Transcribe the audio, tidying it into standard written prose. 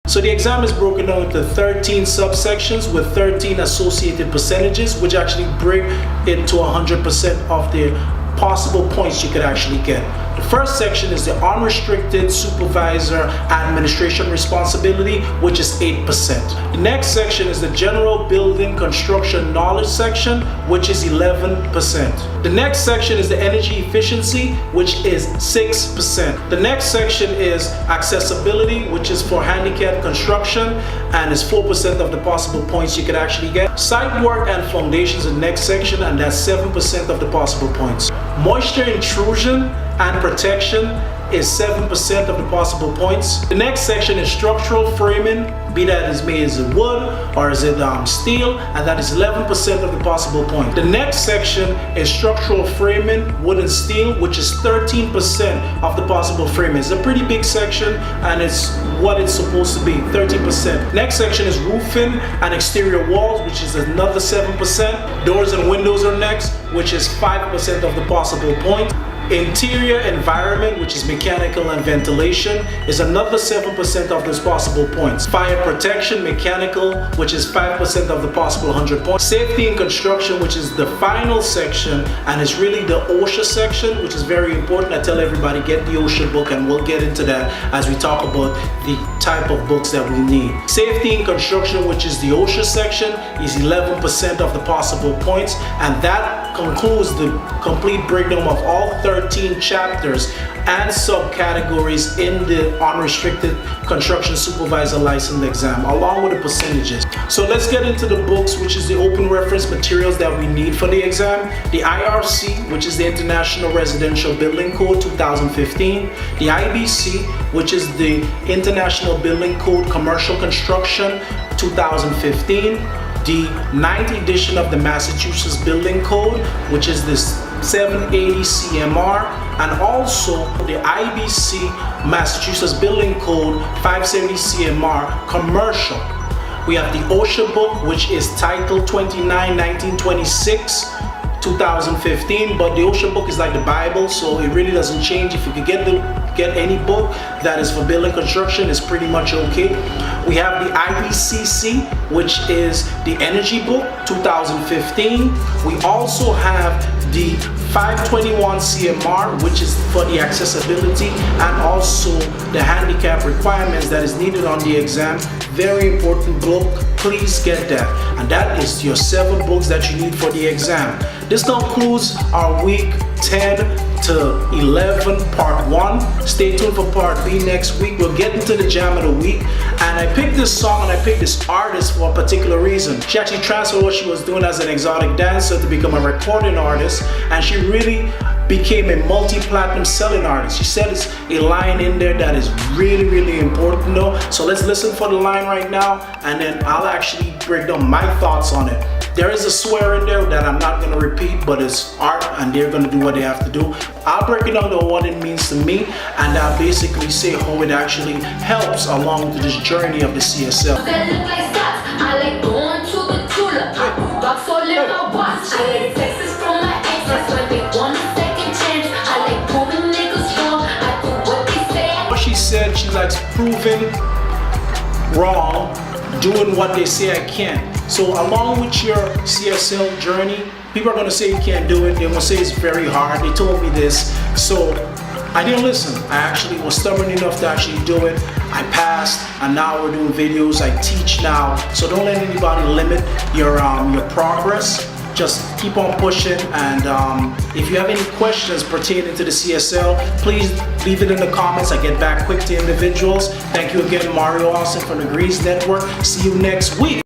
So the exam is broken down into 13 subsections with 13 associated percentages, which actually bring it to 100% of the possible points you could actually get. The first section is the unrestricted supervisor administration responsibility, which is 8%. The next section is the general building construction knowledge section, which is 11%. The next section is the energy efficiency, which is 6%. The next section is accessibility, which is for handicapped construction, and is 4% of the possible points you could actually get. Site work and foundations is the next section, and that's 7% of the possible points. Moisture intrusion and protection is 7% of the possible points. The next section is structural framing, be that is made as wood or is it steel, and that is 11% of the possible points. The next section is structural framing, wood and steel, which is 13% of the possible framing. It's a pretty big section, and it's what it's supposed to be, 13%. Next section is roofing and exterior walls, which is another 7%. Doors and windows are next, which is 5% of the possible points. Interior environment, which is mechanical and ventilation, is another 7% of those possible points. Fire protection, mechanical, which is 5% of the possible 100 points. Safety in construction, which is the final section, and it's really the OSHA section, which is very important. I tell everybody, get the OSHA book, and we'll get into that as we talk about the type of books that we need. Safety in construction, which is the OSHA section, is 11% of the possible points, and that concludes the complete breakdown of all 13 chapters and subcategories in the unrestricted construction supervisor license exam, along with the percentages. So let's get into the books, which is the open reference materials that we need for the exam. The IRC, which is the International Residential Building Code 2015. The IBC, which is the International Building Code Commercial Construction 2015. The 9th edition of the Massachusetts Building Code, which is this 780 CMR, and also the IBC Massachusetts Building Code 570 CMR Commercial. We have the OSHA book, which is titled 29 1926 2015, but the OSHA book is like the Bible, so it really doesn't change. If you could get any book that is for building construction, it's pretty much okay. We have the IECC, which is the Energy Book 2015. We also have the 521 CMR, which is for the accessibility and also the handicap requirements that is needed on the exam. Very important book, please get that. And that is your 7 books that you need for the exam. This concludes our week 10 to 11 part 1. Stay tuned for part B next week. We'll get into the jam of the week. And I picked this song and I picked this artist for a particular reason. She actually transferred what she was doing as an exotic dancer to become a recording artist, and she really became a multi-platinum selling artist. She said it's a line in there that is really, really important though. So let's listen for the line right now, and then I'll actually break down my thoughts on it. There is a swear in there that I'm not going to repeat, but it's art and they're going to do what they have to do. I'll break it down to what it means to me, and I'll basically say how it actually helps along to this journey of the CSL. I like going to the cooler. I put rocks all in my watch. I like Texas from my exes when they want a second chance. I like proving niggas wrong. I do what they say. What she said, she likes proving wrong, doing what they say I can. So along with your CSL journey, people are going to say you can't do it. They're going to say it's very hard. They told me this. So I didn't listen. I actually was stubborn enough to actually do it. I passed, and now we're doing videos. I teach now. So don't let anybody limit your progress. Just keep on pushing, and if you have any questions pertaining to the CSL, please leave it in the comments. I get back quick to individuals. Thank you again, Mario Austin from the Grease Network. See you next week.